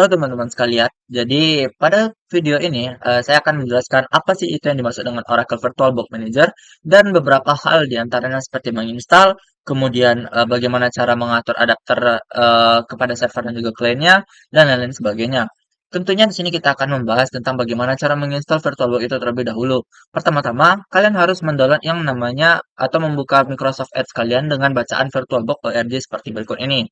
Halo teman-teman sekalian, jadi pada video ini saya akan menjelaskan apa sih itu yang dimaksud dengan Oracle VirtualBox Manager dan beberapa hal diantaranya seperti menginstal, kemudian bagaimana cara mengatur adapter kepada server dan juga kliennya, dan lain-lain sebagainya. Tentunya di sini kita akan membahas tentang bagaimana cara menginstal VirtualBox itu terlebih dahulu. Pertama-tama, kalian harus mendownload yang namanya atau membuka Microsoft Edge kalian dengan bacaan VirtualBox org seperti berikut ini.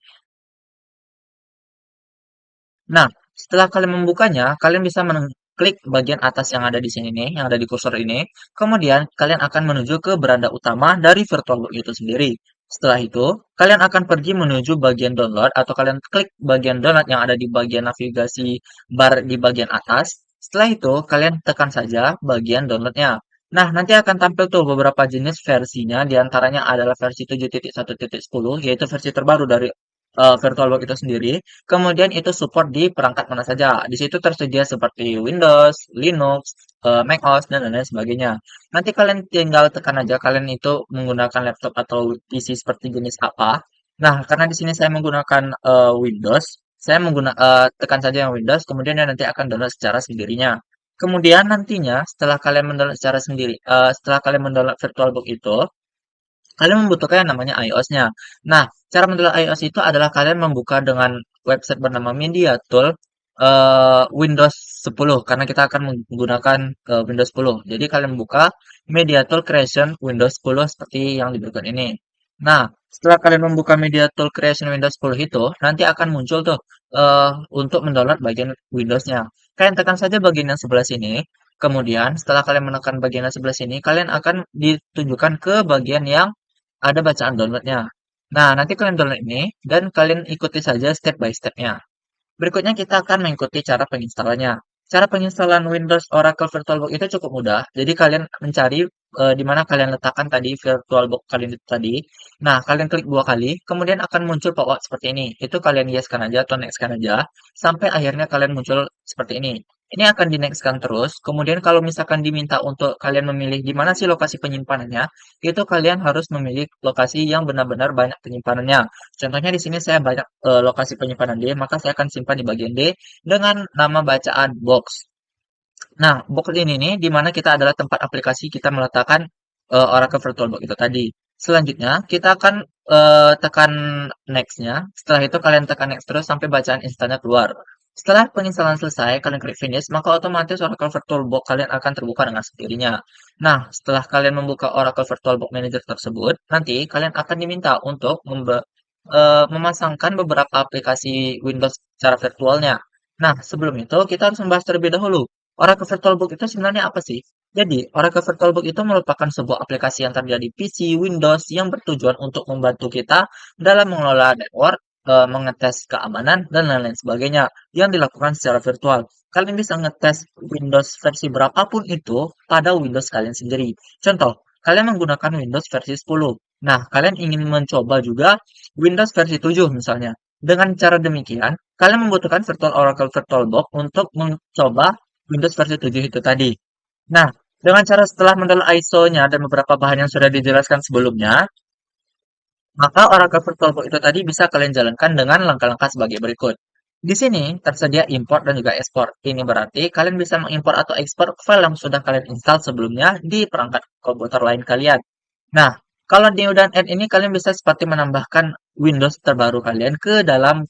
Nah, setelah kalian membukanya, kalian bisa klik bagian atas yang ada di sini nih, yang ada di kursor ini. Kemudian, kalian akan menuju ke beranda utama dari VirtualBox itu sendiri. Setelah itu, kalian akan pergi menuju bagian download atau kalian klik bagian download yang ada di bagian navigasi bar di bagian atas. Setelah itu, kalian tekan saja bagian downloadnya. Nah, nanti akan tampil tuh beberapa jenis versinya, diantaranya adalah versi 7.1.10, yaitu versi terbaru dari VirtualBox itu sendiri. Kemudian itu support di perangkat mana saja. Di situ tersedia seperti Windows, Linux, macOS, dan lain-lain sebagainya. Nanti kalian tinggal tekan aja kalian itu menggunakan laptop atau PC seperti jenis apa. Nah, karena di sini saya menggunakan Windows, saya tekan saja yang Windows, kemudian dia nanti akan download secara sendirinya. Kemudian nantinya setelah kalian mendownload secara sendiri, setelah kalian mendownload VirtualBox itu, kalian membutuhkan yang namanya iOS-nya. Nah, cara mendownload iOS itu adalah kalian membuka dengan website bernama MediaTool Windows 10 karena kita akan menggunakan Windows 10. Jadi kalian buka MediaTool Creation Windows 10 seperti yang di berikut ini. Nah, setelah kalian membuka MediaTool Creation Windows 10 itu, nanti akan muncul tuh untuk mendownload bagian Windows-nya. Kalian tekan saja bagian yang sebelah sini. Kemudian, setelah kalian menekan bagian yang sebelah sini, kalian akan ditunjukkan ke bagian yang ada bacaan downloadnya. Nah, nanti kalian download ini dan kalian ikuti saja step by step-nya. Berikutnya kita akan mengikuti cara penginstalannya. Cara penginstalan Windows Oracle VirtualBox itu cukup mudah. Jadi kalian mencari di mana kalian letakkan tadi VirtualBox kalian itu tadi. Nah, kalian klik dua kali, kemudian akan muncul pop-up seperti ini. Itu kalian yes-kan aja atau next-kan aja, sampai akhirnya kalian muncul seperti ini. Ini akan di next-kan terus. Kemudian kalau misalkan diminta untuk kalian memilih di mana sih lokasi penyimpanannya, itu kalian harus memilih lokasi yang benar-benar banyak penyimpanannya. Contohnya di sini saya banyak lokasi penyimpanan D, maka saya akan simpan di bagian D dengan nama bacaan box. Nah, box ini nih di mana kita adalah tempat aplikasi kita meletakkan Oracle VirtualBox itu tadi. Selanjutnya, kita akan tekan next-nya. Setelah itu kalian tekan next terus sampai bacaan instannya keluar. Setelah penginstalan selesai, kalian klik finish, maka otomatis Oracle VirtualBox kalian akan terbuka dengan sendirinya. Nah, setelah kalian membuka Oracle VirtualBox Manager tersebut, nanti kalian akan diminta untuk memasangkan beberapa aplikasi Windows secara virtualnya. Nah, sebelum itu kita harus membahas terlebih dahulu. Oracle VirtualBox itu sebenarnya apa sih? Jadi, Oracle VirtualBox itu merupakan sebuah aplikasi yang terjadi di PC, Windows yang bertujuan untuk membantu kita dalam mengelola network, mengetes keamanan, dan lain-lain sebagainya yang dilakukan secara virtual. Kalian bisa ngetes Windows versi berapapun itu pada Windows kalian sendiri. Contoh, kalian menggunakan Windows versi 10. Nah, kalian ingin mencoba juga Windows versi 7 misalnya. Dengan cara demikian, kalian membutuhkan virtual Oracle VirtualBox untuk mencoba Windows versi 7 itu tadi. Nah, dengan cara setelah mendownload ISO-nya dan beberapa bahan yang sudah dijelaskan sebelumnya, maka Oracle VirtualBox itu tadi bisa kalian jalankan dengan langkah-langkah sebagai berikut. Di sini tersedia import dan juga export. Ini berarti kalian bisa mengimpor atau ekspor file yang sudah kalian install sebelumnya di perangkat komputer lain kalian. Nah, kalau new dan add ini kalian bisa seperti menambahkan Windows terbaru kalian ke dalam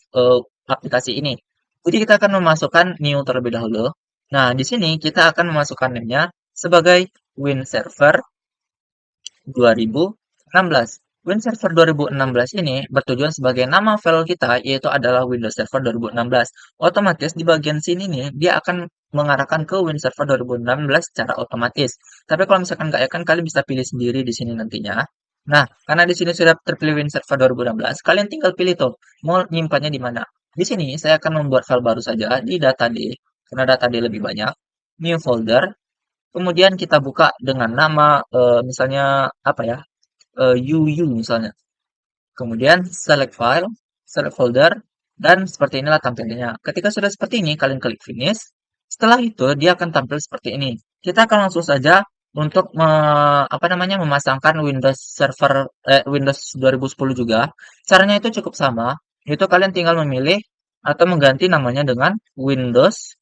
aplikasi ini. Jadi kita akan memasukkan new terlebih dahulu. Nah, di sini kita akan memasukkan name-nya sebagai WinServer 2016. WinServer 2016 ini bertujuan sebagai nama file kita, yaitu adalah Windows Server 2016. Otomatis di bagian sini nih, dia akan mengarahkan ke WinServer 2016 secara otomatis. Tapi kalau misalkan nggak ya kan kalian bisa pilih sendiri di sini nantinya. Nah, karena di sini sudah terpilih WinServer 2016, kalian tinggal pilih tuh, mau nyimpannya di mana. Di sini saya akan membuat file baru saja di data D, karena data D lebih banyak. New folder, kemudian kita buka dengan nama, misalnya apa ya, UU misalnya. Kemudian select file, select folder, dan seperti inilah tampilannya. Ketika sudah seperti ini, kalian klik finish. Setelah itu, dia akan tampil seperti ini. Kita akan langsung saja untuk apa namanya memasangkan Windows Server Windows 2010 juga. Caranya itu cukup sama, yaitu kalian tinggal memilih atau mengganti namanya dengan Windows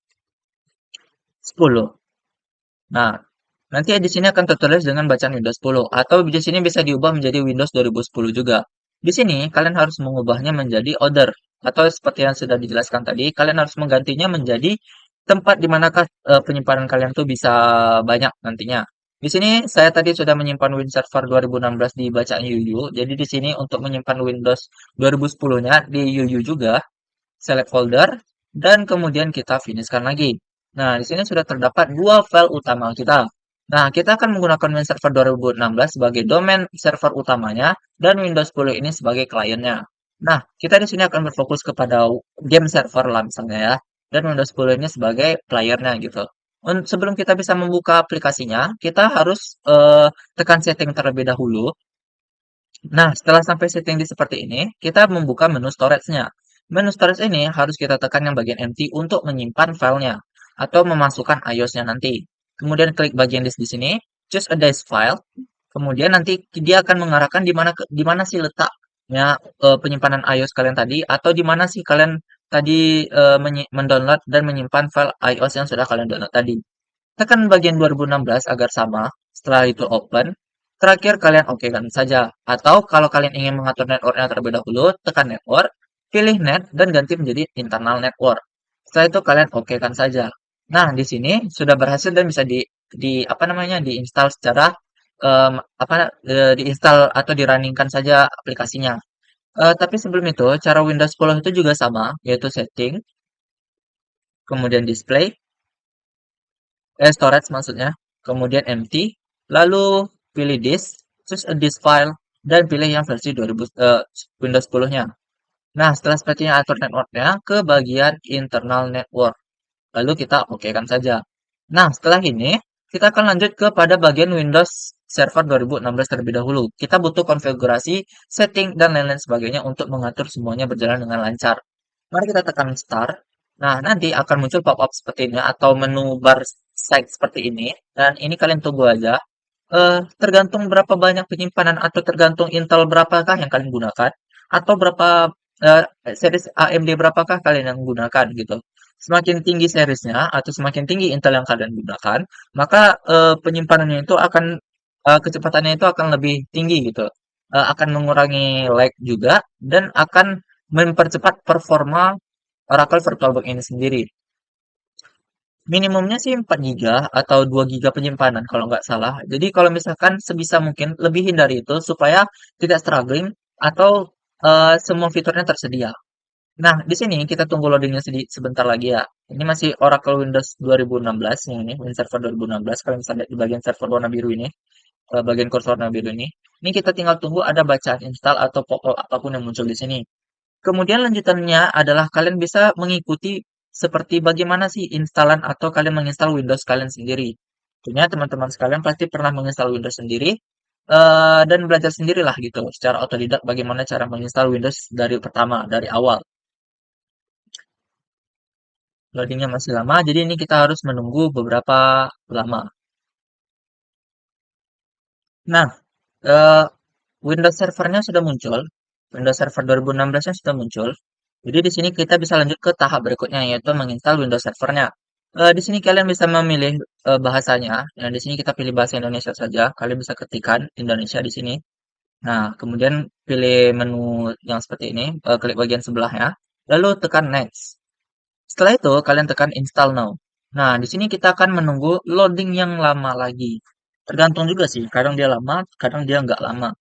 10. Nah, nanti di sini akan tertulis dengan bacaan Windows 10 atau di sini bisa diubah menjadi Windows 2010 juga. Di sini kalian harus mengubahnya menjadi order atau seperti yang sudah dijelaskan tadi, kalian harus menggantinya menjadi tempat di manakah penyimpanan kalian tuh bisa banyak nantinya. Di sini saya tadi sudah menyimpan Win Server 2016 di bacaan UU. Jadi di sini untuk menyimpan Windows 2010-nya di UU juga, select folder, dan kemudian kita finishkan lagi. Nah, di sini sudah terdapat dua file utama kita. Nah, kita akan menggunakan Win Server 2016 sebagai domain server utamanya dan Windows 10 ini sebagai kliennya. Nah, kita di sini akan berfokus kepada game server lah misalnya ya, dan Windows 10 ini sebagai playernya gitu. Sebelum kita bisa membuka aplikasinya, kita harus tekan setting terlebih dahulu. Nah, setelah sampai setting di seperti ini, kita membuka menu storage-nya. Menu storage ini harus kita tekan yang bagian empty untuk menyimpan filenya atau memasukkan iOS-nya nanti. Kemudian klik bagian disk di sini, choose a disk file. Kemudian nanti dia akan mengarahkan di mana sih letaknya penyimpanan iOS kalian tadi atau di mana sih kalian tadi mendownload dan menyimpan file iOS yang sudah kalian download tadi. Tekan bagian 2016 agar sama. Setelah itu open. Terakhir kalian okekan saja. Atau kalau kalian ingin mengatur networknya terlebih dahulu, tekan network, pilih net dan ganti menjadi internal network. Setelah itu kalian okekan saja. Nah, di sini sudah berhasil dan bisa di apa namanya diinstal secara diinstal atau dirunningkan saja aplikasinya. Tapi sebelum itu, cara Windows 10 itu juga sama, yaitu setting, kemudian display, storage maksudnya, kemudian empty, lalu pilih disk, choose a disk file, dan pilih yang versi Windows 10-nya. Nah, setelah sepertinya atur networknya ke bagian internal network. Lalu kita okekan saja. Nah, setelah ini, kita akan lanjut kepada bagian Windows Server 2016 terlebih dahulu. Kita butuh konfigurasi, setting, dan lain-lain sebagainya untuk mengatur semuanya berjalan dengan lancar. Mari kita tekan Start. Nah, nanti akan muncul pop-up seperti ini atau menu bar site seperti ini. Dan ini kalian tunggu aja. Tergantung berapa banyak penyimpanan atau tergantung Intel berapakah yang kalian gunakan atau berapa eh, series AMD berapakah kalian yang gunakan gitu. Semakin tinggi seriesnya atau semakin tinggi Intel yang kalian gunakan, maka penyimpanannya itu akan kecepatannya itu akan lebih tinggi gitu. Akan mengurangi lag juga dan akan mempercepat performa Oracle VirtualBox ini sendiri. Minimumnya sih 4 giga atau 2 giga penyimpanan kalau nggak salah. Jadi kalau misalkan sebisa mungkin lebihin dari itu supaya tidak struggling atau semua fiturnya tersedia. Nah, di sini kita tunggu loadingnya sebentar lagi ya. Ini masih Oracle Windows 2016 yang ini, Win Server 2016. Kalau misalnya lihat di bagian server warna biru ini, bagian kursor warna biru ini. Ini kita tinggal tunggu ada bacaan install atau pop-up apapun yang muncul di sini. Kemudian lanjutannya adalah kalian bisa mengikuti seperti bagaimana sih instalan atau kalian menginstal Windows kalian sendiri. Tentunya teman-teman sekalian pasti pernah menginstal Windows sendiri dan belajar sendirilah gitu secara otodidak bagaimana cara menginstal Windows dari pertama, dari awal. Loadingnya masih lama, jadi ini kita harus menunggu beberapa lama. Nah, eh, Windows servernya sudah muncul. Windows Server 2016-nya sudah muncul. Jadi di sini kita bisa lanjut ke tahap berikutnya yaitu menginstal Windows Servernya. Di sini kalian bisa memilih bahasanya. Nah, di sini kita pilih bahasa Indonesia saja. Kalian bisa ketikkan Indonesia di sini. Nah, kemudian pilih menu yang seperti ini, klik bagian sebelahnya, lalu tekan Next. Setelah itu kalian tekan Install Now. Nah, di sini kita akan menunggu loading yang lama lagi. Tergantung juga sih, kadang dia lama, kadang dia nggak lama.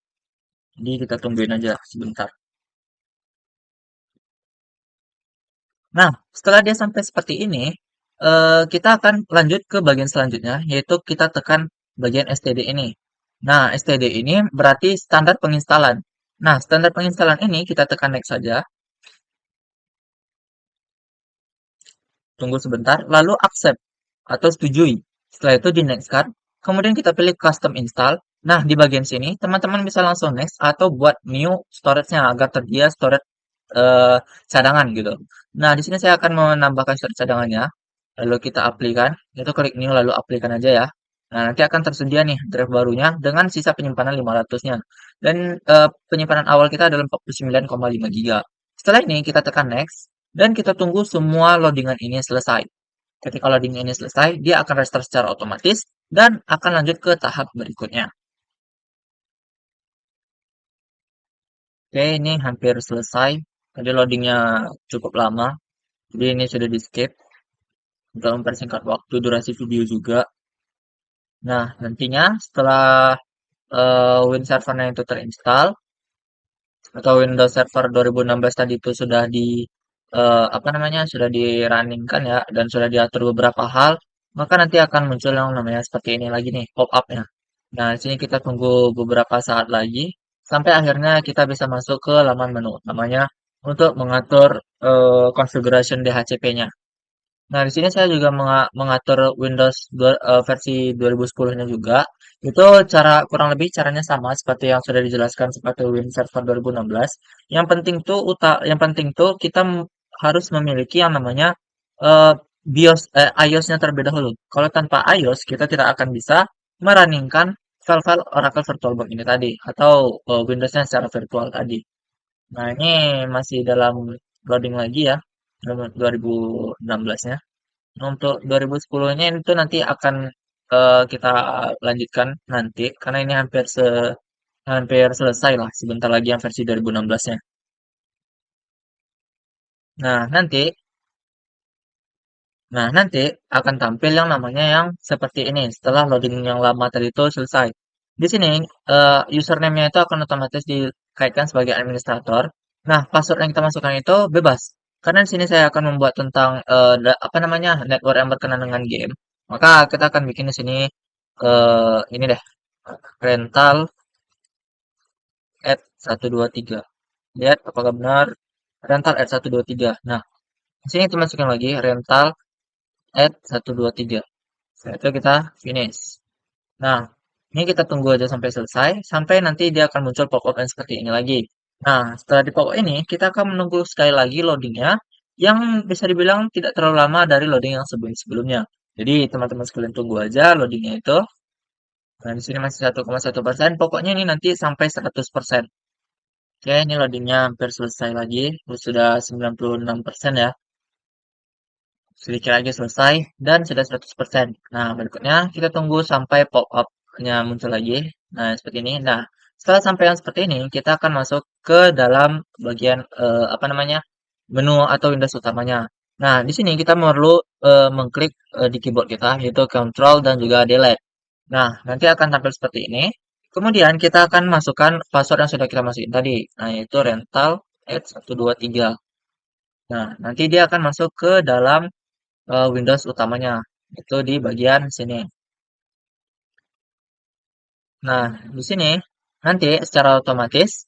Jadi kita tungguin aja sebentar. Nah, setelah dia sampai seperti ini, kita akan lanjut ke bagian selanjutnya, yaitu kita tekan bagian STD ini. Nah, STD ini berarti standar penginstalan. Nah, standar penginstalan ini kita tekan next saja, tunggu sebentar, lalu accept atau setujui. Setelah itu di next kan, kemudian kita pilih custom install. Nah, di bagian sini teman-teman bisa langsung next atau buat new storage-nya agar tersedia storage eh, cadangan gitu. Nah, di sini saya akan menambahkan storage cadangannya. Lalu kita aplikan, itu klik new lalu aplikan aja ya. Nah, nanti akan tersedia nih drive barunya dengan sisa penyimpanan 500-nya. Dan penyimpanan awal kita adalah 49,5 giga. Setelah ini kita tekan next. dan kita tunggu semua loadingan ini selesai. Ketika loading ini selesai, dia akan restart secara otomatis dan akan lanjut ke tahap berikutnya. Oke, ini hampir selesai. Tadi loadingnya cukup lama, jadi ini sudah di skip untuk mempersingkat waktu durasi video juga. Nah, nantinya setelah Win servernya itu terinstall atau Windows Server 2016 tadi itu sudah di apa namanya sudah di runningkan ya dan sudah diatur beberapa hal, maka nanti akan muncul yang namanya seperti ini lagi nih pop-up-nya. Nah, di sini kita tunggu beberapa saat lagi sampai akhirnya kita bisa masuk ke laman menu utamanya untuk mengatur configuration DHCP-nya. Nah, di sini saya juga mengatur Windows versi 2010-nya juga. Itu kurang lebih caranya sama seperti yang sudah dijelaskan seperti Win Server 2016. Yang penting tuh kita harus memiliki yang namanya eh, iOS-nya terlebih dahulu. Kalau tanpa iOS, kita tidak akan bisa merunningkan file-file Oracle VirtualBox ini tadi atau Windows-nya secara virtual tadi. Nah, ini masih dalam loading lagi ya, 2016-nya. Untuk 2010-nya itu nanti akan kita lanjutkan nanti karena ini hampir selesai lah sebentar lagi yang versi 2016-nya. Nah, nanti akan tampil yang namanya yang seperti ini setelah loading yang lama tadi itu selesai. Di sini username-nya itu akan otomatis dikaitkan sebagai administrator. Nah, password yang kita masukkan itu bebas. Karena di sini saya akan membuat tentang apa namanya network yang berkenaan dengan game. Maka kita akan bikin di sini ini deh rental at 123. Lihat apakah benar rental at 123. Nah, di sini kita masukkan lagi rental at 123. Setelah itu kita finish. Nah, ini kita tunggu aja sampai selesai, sampai nanti dia akan muncul pop-up yang seperti ini lagi. Nah, setelah di pop-up ini, kita akan menunggu sekali lagi loadingnya, yang bisa dibilang tidak terlalu lama dari loading yang sebelum-sebelumnya. Jadi, teman-teman sekalian tunggu aja loadingnya itu. Nah, di sini masih 1,1%, pokoknya ini nanti sampai 100%. Oke, ini loadingnya hampir selesai lagi, sudah 96% ya. Sedikit lagi selesai dan sudah 100%. Nah, berikutnya kita tunggu sampai pop-up-nya muncul lagi. Nah, seperti ini. Nah, setelah sampai yang seperti ini, kita akan masuk ke dalam bagian apa namanya? Menu atau Windows utamanya. Nah, di sini kita perlu mengklik di keyboard kita yaitu Control dan juga Delete. Nah, nanti akan tampil seperti ini. Kemudian kita akan masukkan password yang sudah kita masukin tadi. Nah, yaitu rental at 123. Nah, nanti dia akan masuk ke dalam Windows utamanya itu di bagian sini. Nah, di sini nanti secara otomatis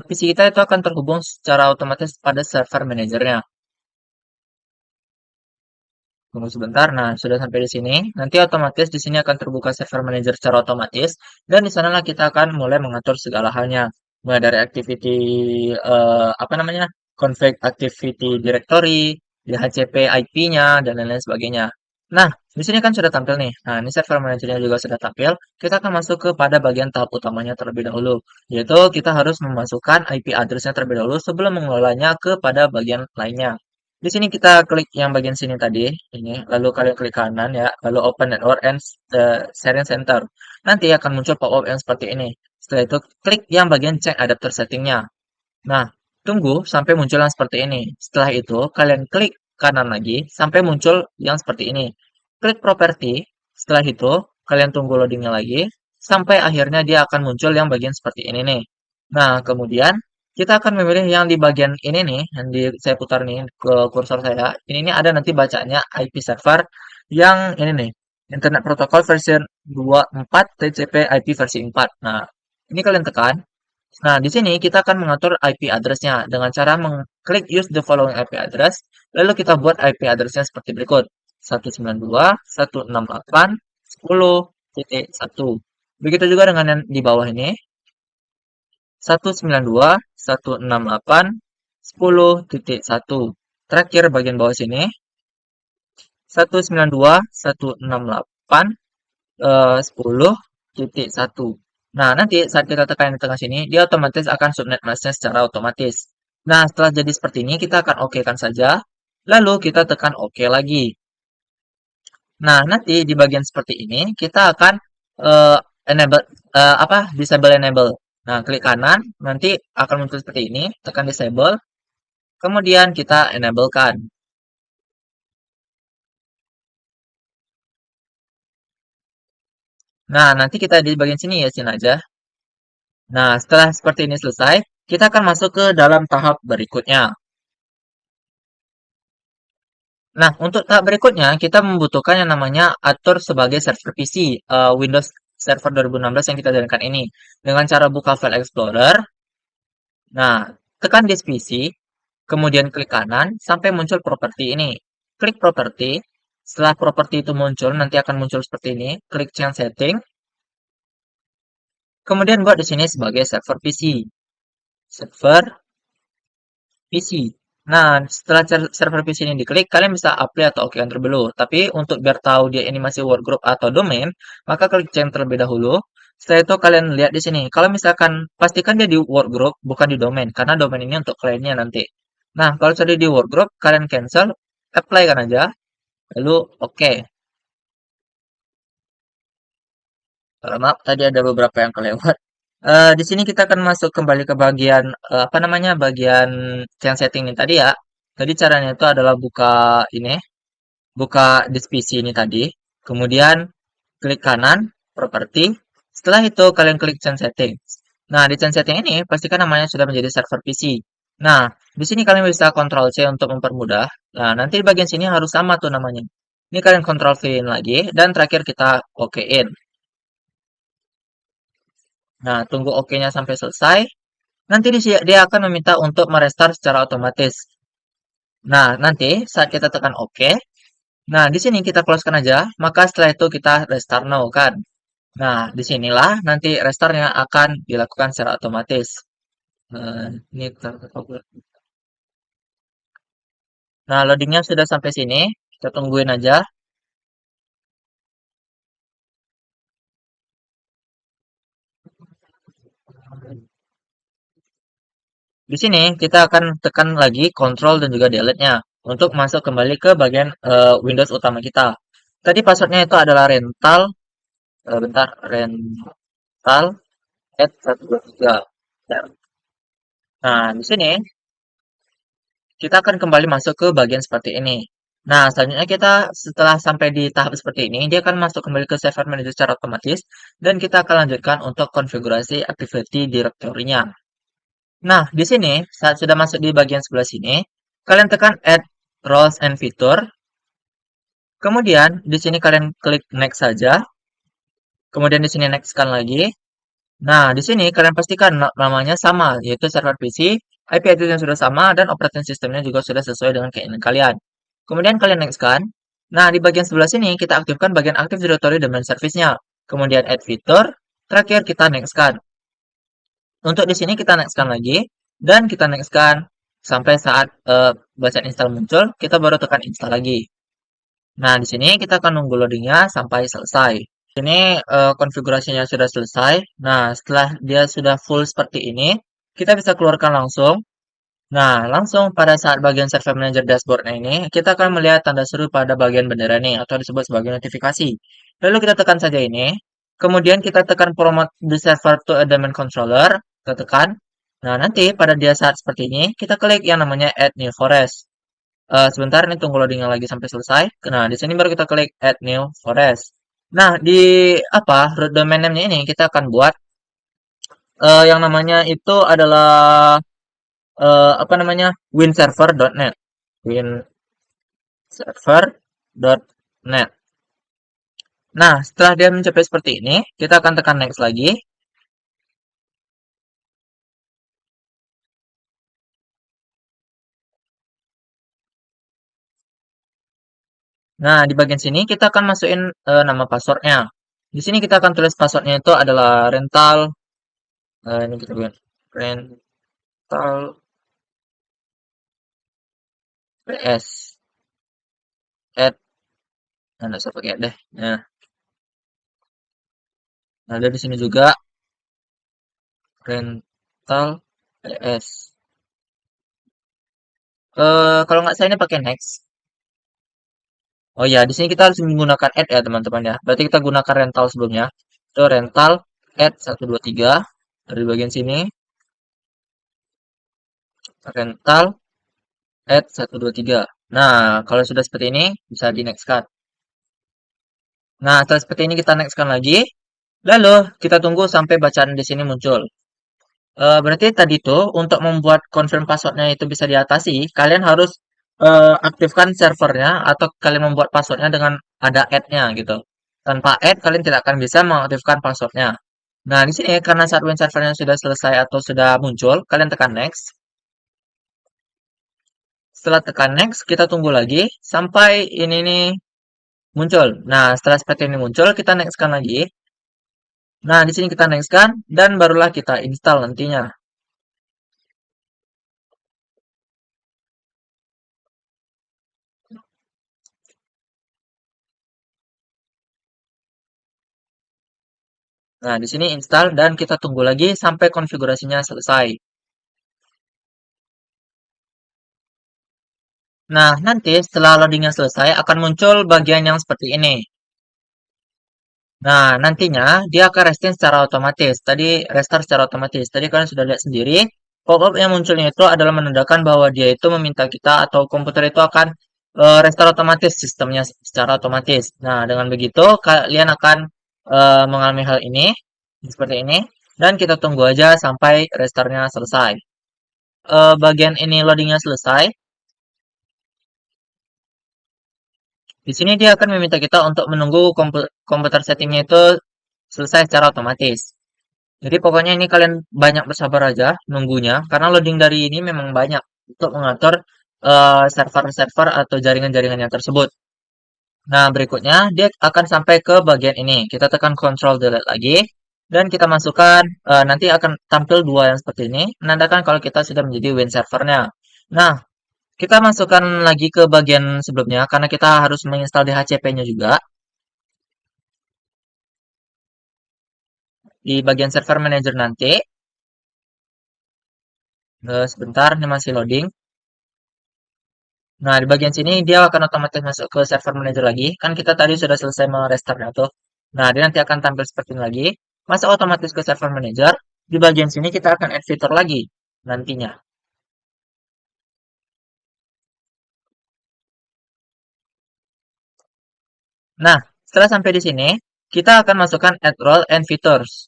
PC kita itu akan terhubung secara otomatis pada server manajernya. Tunggu sebentar. Nah, sudah sampai di sini. Nanti otomatis di sini akan terbuka server manager secara otomatis dan di sanalah kita akan mulai mengatur segala halnya. Mulai dari activity apa namanya? Config activity directory, DHCP IP-nya dan lain-lain sebagainya. Nah, di sini kan sudah tampil nih. Nah, ini server manajernya juga sudah tampil. Kita akan masuk kepada bagian tahap utamanya terlebih dahulu, yaitu kita harus memasukkan IP address-nya terlebih dahulu sebelum mengelolanya kepada bagian lainnya. Di sini kita klik yang bagian sini tadi, ini, lalu kalian klik kanan ya, lalu open network and sharing center. Nanti akan muncul pop-up yang seperti ini. Setelah itu klik yang bagian check adapter settingnya. Nah, tunggu sampai muncul yang seperti ini. Setelah itu kalian klik kanan lagi sampai muncul yang seperti ini. Klik property. Setelah itu kalian tunggu loadingnya lagi sampai akhirnya dia akan muncul yang bagian seperti ini nih. Nah, kemudian kita akan memilih yang di bagian ini nih, yang saya putar nih ke kursor saya. Ini ada nanti bacanya IP server yang ini nih, Internet Protocol versi 24 TCP IP versi 4. Nah, ini kalian tekan. Nah, di sini kita akan mengatur IP address-nya dengan cara mengklik use the following IP address, lalu kita buat IP address-nya seperti berikut. 192.168.10.1. Begitu juga dengan yang di bawah ini. 192.168.10.1. Terakhir bagian bawah sini 192.168 10.1. Nah, nanti saat kita tekan di tengah sini, dia otomatis akan subnet masknya secara otomatis. Nah, setelah jadi seperti ini, kita akan oke kan saja. Lalu kita tekan oke lagi. Nah, nanti di bagian seperti ini kita akan eh, enable disable enable. Nah, klik kanan, nanti akan muncul seperti ini, tekan disable, kemudian kita enable kan. Nah, nanti kita di bagian sini ya sini aja. Nah, setelah seperti ini selesai, kita akan masuk ke dalam tahap berikutnya. Nah, untuk tahap berikutnya, kita membutuhkan yang namanya atur sebagai server PC Windows Server 2016 yang kita jalankan ini. Dengan cara buka File Explorer, nah, tekan Disk PC, kemudian klik kanan sampai muncul properti ini. Klik properti, setelah properti itu muncul, nanti akan muncul seperti ini. Klik change setting, kemudian buat di sini sebagai server PC. Server PC. Nah, setelah server PC ini diklik, kalian bisa apply atau oke terlebih dahulu. Tapi untuk biar tahu dia ini masih workgroup atau domain, maka klik change terlebih dahulu. Setelah itu kalian lihat di sini. Kalau misalkan pastikan dia di workgroup, bukan di domain, karena domain ini untuk kliennya nanti. Nah, kalau sudah di workgroup, kalian cancel, apply kan aja, lalu oke. Maaf, tadi ada beberapa yang kelewat. Di sini kita akan masuk kembali ke bagian bagian yang setting ini tadi ya. Tadi caranya itu adalah buka disk PC ini tadi. Kemudian klik kanan, properti. Setelah itu kalian klik change setting. Nah, di change setting ini pastikan namanya sudah menjadi server PC. Nah, di sini kalian bisa Ctrl C untuk mempermudah. Nah, nanti di bagian sini harus sama tuh namanya. Ini kalian Ctrl V in lagi dan terakhir kita okein. Nah, tunggu oke-nya sampai selesai. Nanti dia akan meminta untuk merestart secara otomatis. Nah, nanti saat kita tekan oke, nah di sini kita close-kan aja, maka setelah itu kita restart now kan. Nah, disinilah nanti restartnya akan dilakukan secara otomatis. Ini Nah, loadingnya sudah sampai sini. Kita tungguin aja. Di sini kita akan tekan lagi Control dan juga Delete-nya untuk masuk kembali ke bagian Windows utama kita. Tadi passwordnya itu adalah rental, bentar, rental at 123. Nah, di sini kita akan kembali masuk ke bagian seperti ini. Nah, selanjutnya kita setelah sampai di tahap seperti ini, dia akan masuk kembali ke server manager secara otomatis dan kita akan lanjutkan untuk konfigurasi activity directory-nya. Nah, di sini saat sudah masuk di bagian sebelah sini, kalian tekan add roles and feature. Kemudian di sini kalian klik next saja. Kemudian di sini next kan lagi. Nah, di sini kalian pastikan namanya sama, yaitu server PC, IP address yang sudah sama, dan operating systemnya juga sudah sesuai dengan keinginan kalian. Kemudian kalian next kan. Nah, di bagian sebelah sini kita aktifkan bagian Active Directory domain service-nya. Kemudian add fitur, terakhir kita next kan. Untuk di sini kita next kan lagi, dan kita next kan sampai saat bacaan install muncul, kita baru tekan install lagi. Nah, di sini kita akan nunggu loadingnya sampai selesai. Ini konfigurasinya sudah selesai. Nah, setelah dia sudah full seperti ini, kita bisa keluarkan langsung. Nah, langsung pada saat bagian Server Manager dashboard ini, kita akan melihat tanda seru pada bagian bendera nih, atau disebut sebagai notifikasi. Lalu kita tekan saja ini. Kemudian kita tekan Promote the server to a domain controller. Kita tekan. Nah, nanti pada dia saat seperti ini, kita klik yang namanya Add New Forest. Sebentar, ini tunggu loadingnya lagi sampai selesai. Nah, di sini baru kita klik Add New Forest. Nah, di root domain name-nya ini kita akan buat yang namanya itu adalah winserver.net. Winserver.net. Nah, setelah dia mencapai seperti ini, kita akan tekan next lagi. Nah, di bagian sini kita akan masukin nama passwordnya. Di sini kita akan tulis passwordnya itu adalah rental. Ini kita buat rental ps at nah, nggak usah pakai deh. Nah, ada di sini juga rental ps. Kalau nggak saya ini pakai next. Oh ya, di sini kita harus menggunakan add ya teman-teman ya. Berarti kita gunakan rental sebelumnya. Itu rental add 123 dari bagian sini. Rental add 123. Nah, kalau sudah seperti ini bisa di next kan. Nah, setelah seperti ini kita next kan lagi. Lalu kita tunggu sampai bacaan di sini muncul. Berarti tadi tuh untuk membuat confirm passwordnya itu bisa diatasi, kalian harus aktifkan servernya atau kalian membuat passwordnya dengan ada add-nya gitu. Tanpa add, kalian tidak akan bisa mengaktifkan passwordnya. Nah, di sini karena saat win servernya sudah selesai atau sudah muncul, kalian tekan next. Setelah tekan next, kita tunggu lagi sampai ini nih muncul. Nah, setelah seperti ini muncul, kita next kan lagi. Nah, di sini kita next kan dan barulah kita install nantinya. Nah, di sini install dan kita tunggu lagi sampai konfigurasinya selesai. Nah, nanti setelah loadingnya selesai akan muncul bagian yang seperti ini. Nah, nantinya dia akan restart secara otomatis. Tadi restart secara otomatis. Tadi kalian sudah lihat sendiri. Pop-up yang munculnya itu adalah menandakan bahwa dia itu meminta kita atau komputer itu akan restart otomatis sistemnya secara otomatis. Nah, dengan begitu kalian akan mengalami hal ini seperti ini dan kita tunggu aja sampai restartnya selesai. Bagian ini loadingnya selesai. Di sini dia akan meminta kita untuk menunggu komputer settingnya itu selesai secara otomatis. Jadi pokoknya ini kalian banyak bersabar aja nunggunya, karena loading dari ini memang banyak untuk mengatur server-server atau jaringan-jaringan yang tersebut. Nah, berikutnya dia akan sampai ke bagian ini. Kita tekan Ctrl Delete lagi, dan kita masukkan, nanti akan tampil dua yang seperti ini, menandakan kalau kita sudah menjadi win servernya. Nah, kita masukkan lagi ke bagian sebelumnya karena kita harus menginstal DHCP-nya juga. Di bagian server manager nanti. Sebentar, ini masih loading. Nah, di bagian sini dia akan otomatis masuk ke server manager lagi. Kan kita tadi sudah selesai merestartnya tuh. Nah, dia nanti akan tampil seperti ini lagi. Masuk otomatis ke server manager. Di bagian sini kita akan add fitur lagi nantinya. Nah, setelah sampai di sini, kita akan masukkan add role and features.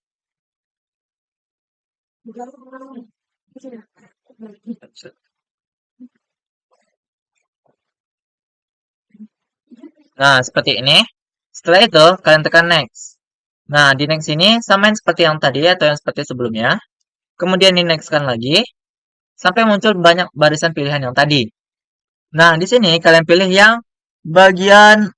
Nah, seperti ini. Setelah itu, kalian tekan next. Nah, di next ini samain seperti yang tadi atau yang seperti sebelumnya. Kemudian di next kan lagi sampai muncul banyak barisan pilihan yang tadi. Nah, di sini kalian pilih yang bagian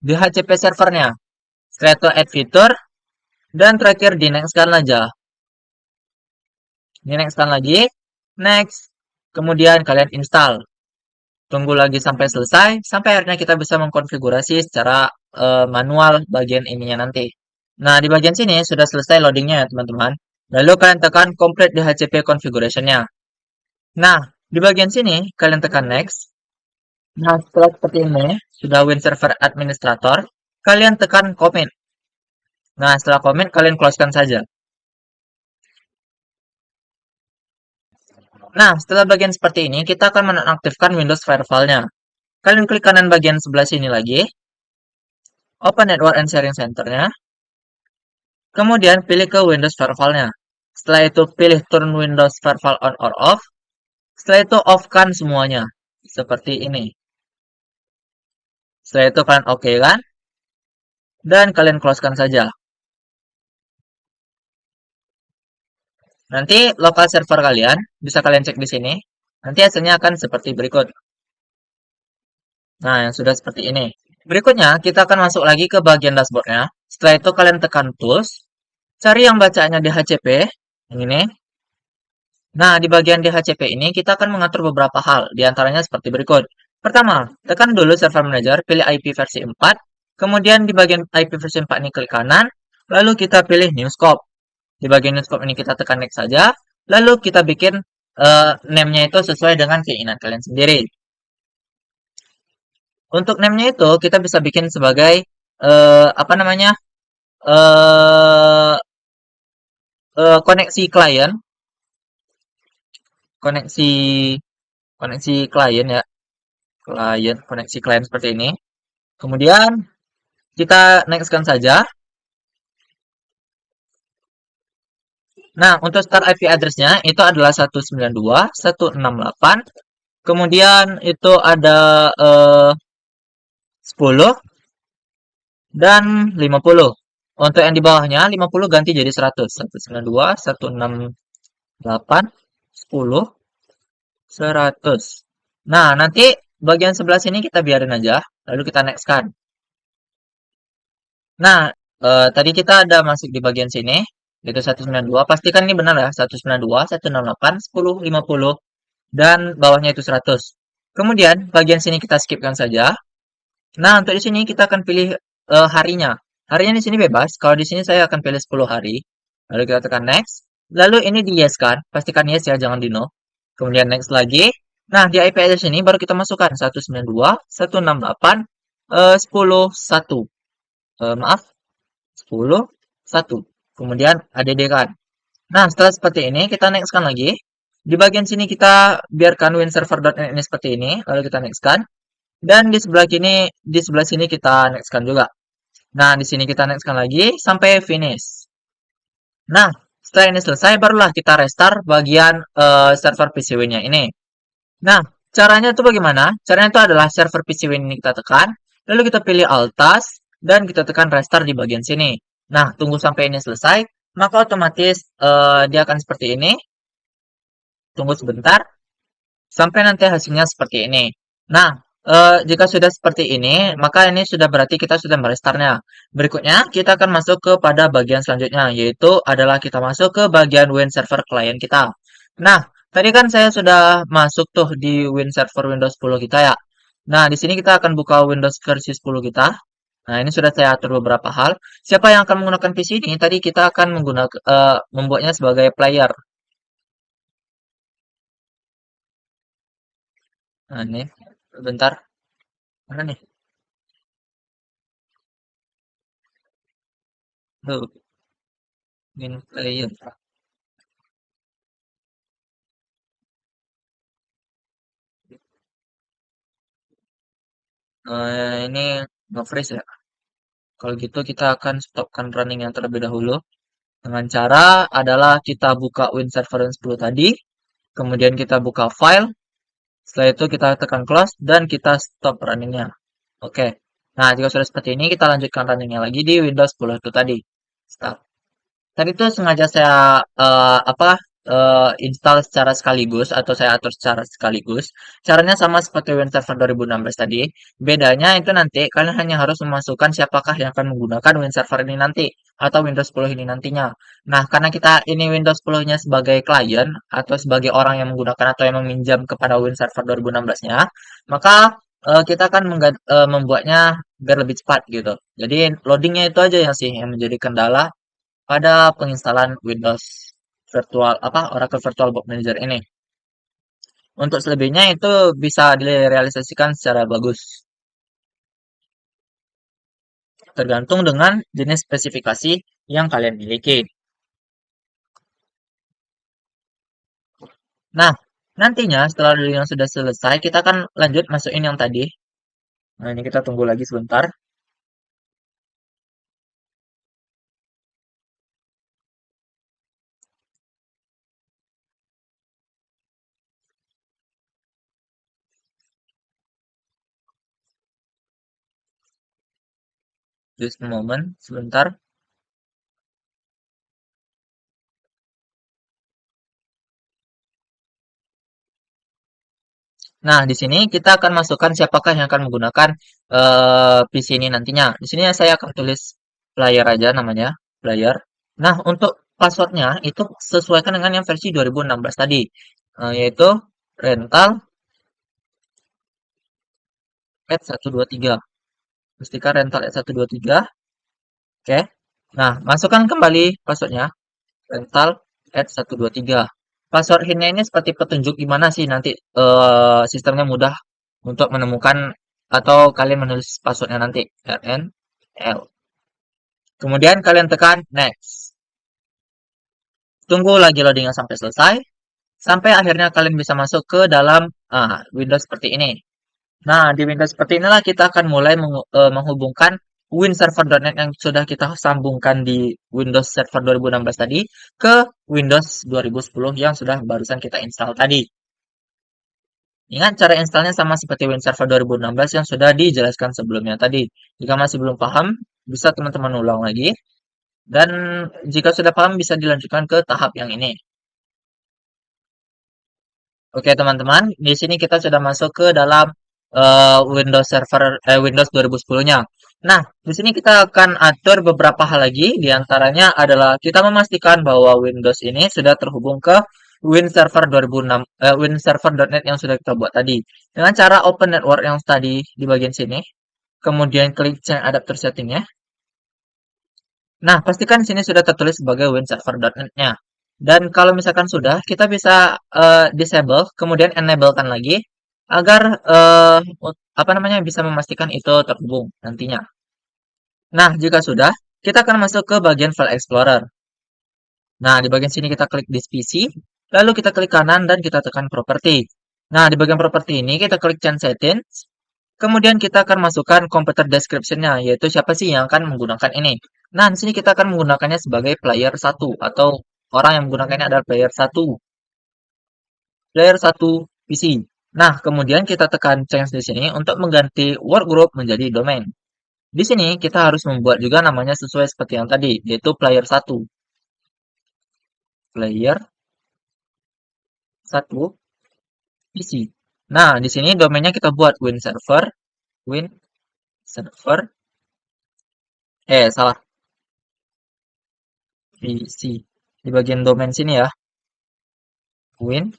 DHCP servernya. Setelah itu add fitur dan terakhir di next kan aja. Di next kan lagi, next. Kemudian kalian install. Tunggu lagi sampai selesai, sampai akhirnya kita bisa mengkonfigurasi secara manual bagian ininya nanti. Nah, di bagian sini sudah selesai loadingnya ya teman-teman. Lalu kalian tekan complete DHCP configuration-nya. Nah, di bagian sini kalian tekan next. Nah, setelah seperti ini, sudah win server administrator, kalian tekan commit. Nah, setelah commit kalian close-kan saja. Nah, setelah bagian seperti ini, kita akan menonaktifkan Windows Firewall-nya. Kalian klik kanan bagian sebelah sini lagi, open Network and Sharing Center-nya, kemudian pilih ke Windows Firewall-nya. Setelah itu pilih turn Windows Firewall on or off. Setelah itu off-kan semuanya. Seperti ini. Setelah itu kalian oke kan? Dan kalian close-kan saja. Nanti lokal server kalian bisa kalian cek di sini. Nanti hasilnya akan seperti berikut. Nah, yang sudah seperti ini. Berikutnya, kita akan masuk lagi ke bagian dashboardnya. Setelah itu kalian tekan tools. Cari yang bacaannya DHCP. Yang ini. Nah, di bagian DHCP ini kita akan mengatur beberapa hal. Di antaranya seperti berikut. Pertama, tekan dulu server manager, pilih IP versi 4. Kemudian di bagian IP versi 4 ini klik kanan. Lalu kita pilih new scope. Di bagian scope ini kita tekan next saja. Lalu kita bikin name-nya itu sesuai dengan keinginan kalian sendiri. Untuk name-nya itu kita bisa bikin sebagai apa namanya? eh koneksi klien, koneksi koneksi klien ya, koneksi klien seperti ini. Kemudian kita next-kan saja. Nah, untuk start IP address-nya itu adalah 192.168. Kemudian itu ada 10 dan 50. Untuk yang di bawahnya 50 ganti jadi 100. 192, 168, 10, 100. Nah, nanti bagian sebelah sini kita biarin aja. Lalu kita next kan. Nah, tadi kita ada masuk di bagian sini. Itu 192. Pastikan ini benar ya. 192, 168, 10, 50. Dan bawahnya itu 100. Kemudian bagian sini kita skipkan saja. Nah, untuk di sini kita akan pilih harinya. Harinya di sini bebas. Kalau di sini saya akan pilih 10 hari. Lalu kita tekan next. Lalu ini di yes kan? Pastikan yes ya, jangan di no. Kemudian next lagi. Nah, di IP address ini baru kita masukkan 192, 168, 10, 1. Maaf, 10, 1. Kemudian add kan. Nah, setelah seperti ini, kita next kan lagi. Di bagian sini kita biarkan winserver.net ini seperti ini. Lalu kita next kan. Dan di sebelah sini kita next kan juga. Nah, di sini kita next kan lagi sampai finish. Nah, setelah ini selesai, barulah kita restart bagian server PCW-nya ini. Nah, caranya itu bagaimana? Caranya itu adalah server PCW ini kita tekan, lalu kita pilih Alt-Tab, dan kita tekan restart di bagian sini. Nah, tunggu sampai ini selesai, maka otomatis dia akan seperti ini. Tunggu sebentar, sampai nanti hasilnya seperti ini. Nah, jika sudah seperti ini, maka ini sudah berarti kita sudah merestartnya. Berikutnya, kita akan masuk kepada bagian selanjutnya, yaitu adalah kita masuk ke bagian Win Server klien kita. Nah, tadi kan saya sudah masuk tuh di Win Server Windows 10 kita ya. Nah, di sini kita akan buka Windows versi 10 kita. Nah, ini sudah saya atur beberapa hal. Siapa yang akan menggunakan PC ini? Tadi kita akan membuatnya sebagai player. Nah, ini bentar. Mana nih? Tuh, min player. Ini nge-freeze ya. Kalau gitu kita akan stopkan running yang terlebih dahulu. Dengan cara adalah kita buka WinServer 10 tadi. Kemudian kita buka file. Setelah itu kita tekan close dan kita stop runningnya. Oke. Nah, jika sudah seperti ini, kita lanjutkan runningnya lagi di Windows 10 itu tadi. Stop. Tadi tuh sengaja saya install secara sekaligus atau saya atur secara sekaligus. Caranya sama seperti WinServer 2016 tadi. Bedanya itu nanti kalian hanya harus memasukkan siapakah yang akan menggunakan WinServer ini nanti atau Windows 10 ini nantinya. Nah, karena kita ini Windows 10-nya sebagai klien atau sebagai orang yang menggunakan atau yang meminjam kepada WinServer 2016-nya, maka kita akan membuatnya biar lebih cepat gitu. Jadi loadingnya itu aja yang sih yang menjadi kendala pada penginstalan Windows virtual Oracle Virtual Box Manager ini. Untuk selebihnya itu bisa direalisasikan secara bagus, tergantung dengan jenis spesifikasi yang kalian miliki. Nah, nantinya setelah yang sudah selesai, kita akan lanjut masukin yang tadi. Nah, ini kita tunggu lagi sebentar. Just a moment, sebentar. Nah, di sini kita akan masukkan siapakah yang akan menggunakan PC ini nantinya. Di sini saya akan tulis player aja namanya, player. Nah, untuk passwordnya itu sesuaikan dengan yang versi 2016 tadi, yaitu rental at 123. Pastikan rental at 123. Oke. Nah, masukkan kembali passwordnya. rental at 123. Password hintnya ini seperti petunjuk gimana sih nanti sistemnya mudah untuk menemukan atau kalian menulis passwordnya nanti RNL. Kemudian kalian tekan next. Tunggu lagi loadingnya sampai selesai. Sampai akhirnya kalian bisa masuk ke dalam Windows seperti ini. Nah, di Windows seperti inilah kita akan mulai menghubungkan WinServer.net yang sudah kita sambungkan di Windows Server 2016 tadi ke Windows 2010 yang sudah barusan kita install tadi. Ingat cara installnya sama seperti WinServer 2016 yang sudah dijelaskan sebelumnya tadi. Jika masih belum paham, bisa teman-teman ulang lagi. Dan jika sudah paham, bisa dilanjutkan ke tahap yang ini. Oke teman-teman, di sini kita sudah masuk ke dalam Windows Server Windows 2010-nya. Nah, di sini kita akan atur beberapa hal lagi. Di antaranya adalah kita memastikan bahwa Windows ini sudah terhubung ke WinServer 2006 WinServer.net yang sudah kita buat tadi. Dengan cara open network yang tadi di bagian sini, kemudian klik change adapter setting-nya. Nah, pastikan di sini sudah tertulis sebagai WinServer.net-nya. Dan kalau misalkan sudah, kita bisa disable, kemudian enablekan lagi, agar apa namanya bisa memastikan itu terhubung nantinya. Nah, jika sudah, kita akan masuk ke bagian File Explorer. Nah, di bagian sini kita klik This PC, lalu kita klik kanan dan kita tekan Property. Nah, di bagian Property ini kita klik Change Settings, kemudian kita akan masukkan Computer Description-nya, yaitu siapa sih yang akan menggunakan ini. Nah, di sini kita akan menggunakannya sebagai player 1 atau orang yang menggunakannya adalah player 1. Player 1 PC. Nah, kemudian kita tekan change di sini untuk mengganti workgroup menjadi domain. Di sini kita harus membuat juga namanya sesuai seperti yang tadi, yaitu player 1. Player 1 PC. Nah, di sini domainnya kita buat win server salah, PC. Di bagian domain sini ya, win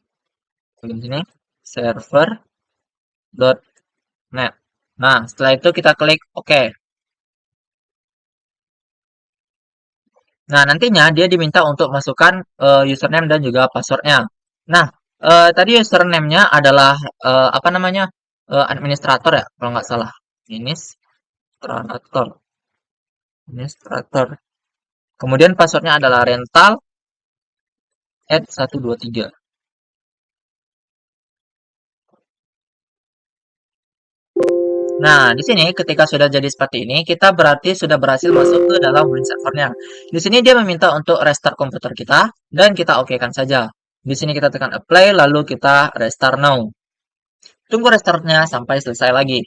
bagian sini server.net. Nah, setelah itu kita klik OK. Nah, nantinya dia diminta untuk masukkan username dan juga passwordnya. Nah, tadi username-nya adalah apa namanya administrator ya, kalau nggak salah. Administrator, administrator. Kemudian passwordnya adalah rental at 123. Nah, di sini ketika sudah jadi seperti ini, kita berarti sudah berhasil masuk ke dalam Win servernya. Di sini dia meminta untuk restart komputer kita dan kita okekan saja. Di sini kita tekan apply lalu kita restart now. Tunggu restartnya sampai selesai lagi.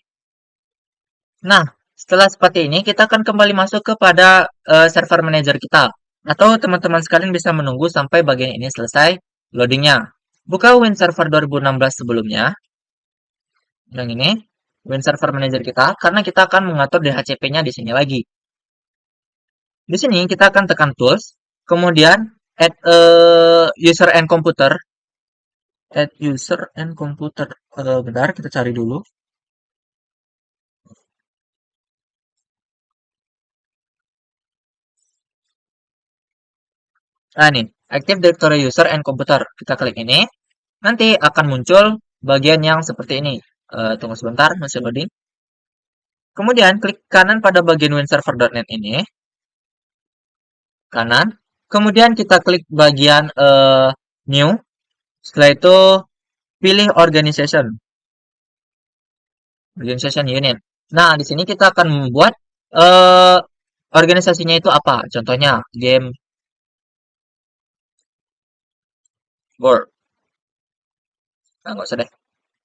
Nah, setelah seperti ini kita akan kembali masuk kepada server manager kita. Atau teman-teman sekalian bisa menunggu sampai bagian ini selesai loadingnya. Buka Win Server 2016 sebelumnya. Yang ini. Win Server Manager kita, karena kita akan mengatur DHCP-nya di sini lagi. Di sini kita akan tekan Tools, kemudian Add User and Computer. Add User and Computer. Bentar, kita cari dulu. Nah, nih, Active Directory User and Computer. Kita klik ini. Nanti akan muncul bagian yang seperti ini. Tunggu sebentar, masih loading. Kemudian klik kanan pada bagian winserver.net ini. Kanan. Kemudian kita klik bagian New. Setelah itu pilih Organization. Organization Unit. Nah, di sini kita akan membuat organisasinya itu apa? Contohnya, game board. Nah, nggak usah deh.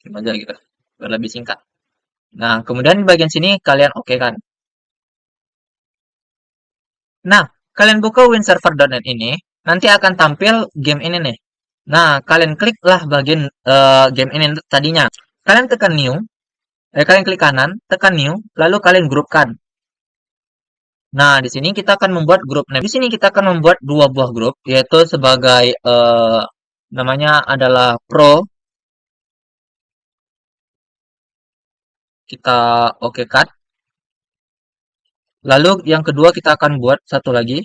Game aja gitu. Biar lebih singkat. Nah, kemudian di bagian sini kalian oke kan. Nah, kalian buka winserver.net ini, nanti akan tampil game ini nih. Nah, kalian kliklah bagian game ini tadinya. Kalian tekan new, kalian klik kanan, tekan new, lalu kalian grupkan. Nah, di sini kita akan membuat grup name. Di sini kita akan membuat dua buah grup, yaitu sebagai namanya adalah Pro. Kita oke kan. Lalu yang kedua kita akan buat satu lagi,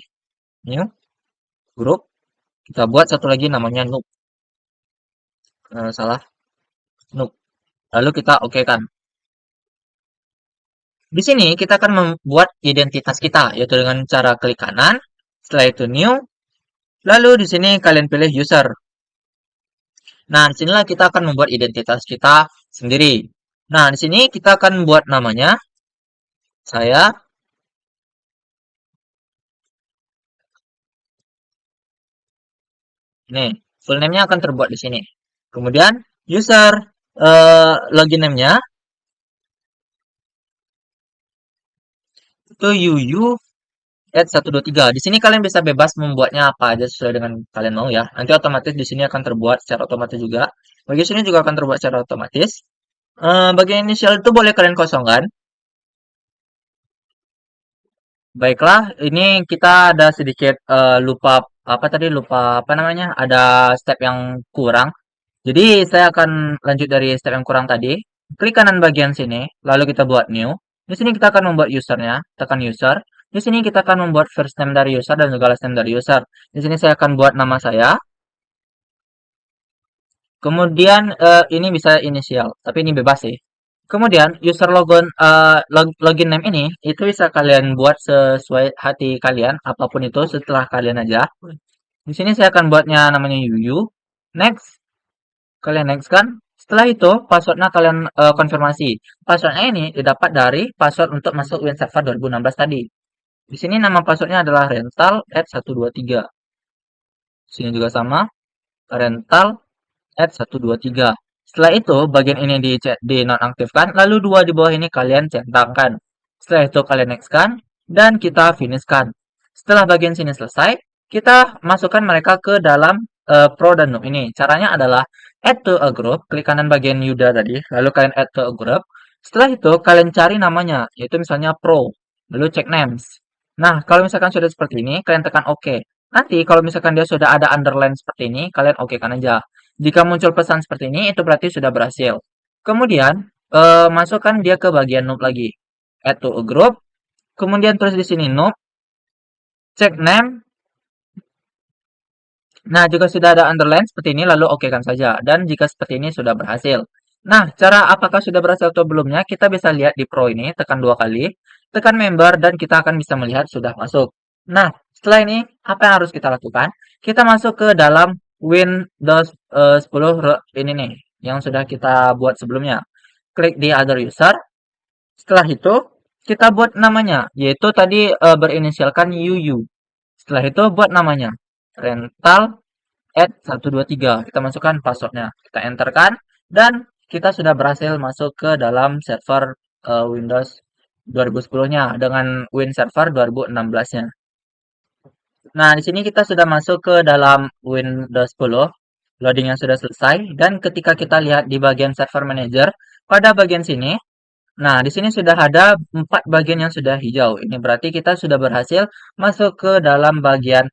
new grup. Kita buat satu lagi namanya noob. Salah, noob. Lalu kita oke kan. Di sini kita akan membuat identitas kita, yaitu dengan cara klik kanan, setelah itu new, lalu di sini kalian pilih user. Nah, disinilah kita akan membuat identitas kita sendiri. Nah, di sini kita akan membuat namanya, saya, ini, full name-nya akan terbuat di sini. Kemudian, user, login name-nya, itu UU at 123. Di sini kalian bisa bebas membuatnya apa aja sesuai dengan kalian mau ya. Nanti otomatis di sini akan terbuat secara otomatis juga. Bagi sini juga akan terbuat secara otomatis. Bagian inisial itu boleh kalian kosongkan. Baiklah, ini kita ada sedikit lupa apa tadi lupa apa namanya? Ada step yang kurang. Jadi saya akan lanjut dari step yang kurang tadi. Klik kanan bagian sini, lalu kita buat new. Di sini kita akan membuat usernya, tekan user. Di sini kita akan membuat first name dari user dan juga last name dari user. Di sini saya akan buat nama saya. Kemudian ini bisa inisial, tapi ini bebas sih. Kemudian user login name ini itu bisa kalian buat sesuai hati kalian, apapun itu setelah kalian aja. Di sini saya akan buatnya namanya Yuyu. Next, kalian next kan. Setelah itu passwordnya kalian konfirmasi. Passwordnya ini didapat dari password untuk masuk Win Server 2016 tadi. Di sini nama passwordnya adalah rental at 123. Di sini juga sama, rental at 123. Setelah itu, bagian ini dinonaktifkan, lalu dua di bawah ini kalian centangkan. Setelah itu kalian next-kan, dan kita finish-kan. Setelah bagian sini selesai, kita masukkan mereka ke dalam pro dan noob ini. Caranya adalah add to a group, klik kanan bagian Yuda tadi, lalu kalian add to a group. Setelah itu, kalian cari namanya, yaitu misalnya pro, lalu check names. Nah, kalau misalkan sudah seperti ini, kalian tekan OK. Nanti kalau misalkan dia sudah ada underline seperti ini, kalian OK kan aja. Jika muncul pesan seperti ini, itu berarti sudah berhasil. Kemudian, masukkan dia ke bagian noob lagi. Add to a group. Kemudian terus di sini noob. Check name. Nah, jika sudah ada underline seperti ini, lalu oke kan saja. Dan jika seperti ini sudah berhasil. Nah, cara apakah sudah berhasil atau belumnya, kita bisa lihat di Pro ini, tekan dua kali, tekan member, dan kita akan bisa melihat sudah masuk. Nah, setelah ini, apa yang harus kita lakukan? Kita masuk ke dalam Windows 10 ini nih, yang sudah kita buat sebelumnya. Klik di Other User. Setelah itu, kita buat namanya, yaitu tadi berinisialkan UU. Setelah itu, buat namanya. Rental at 123. Kita masukkan passwordnya. Kita enterkan. Dan kita sudah berhasil masuk ke dalam server Windows 2010-nya dengan Win Server 2016-nya. Nah, di sini kita sudah masuk ke dalam Windows 10. Loadingnya sudah selesai. Dan ketika kita lihat di bagian Server Manager, pada bagian sini, nah di sini sudah ada 4 bagian yang sudah hijau. Ini berarti kita sudah berhasil masuk ke dalam bagian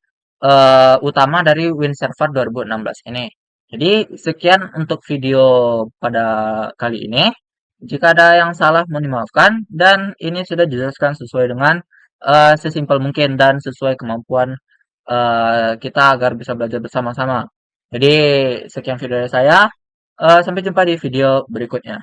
utama dari Win Server 2016 ini. Jadi sekian untuk video pada kali ini. Jika ada yang salah mohon dimaafkan dan ini sudah dijelaskan sesuai dengan sesimpel mungkin dan sesuai kemampuan kita agar bisa belajar bersama-sama. Jadi sekian video dari saya. Sampai jumpa di video berikutnya.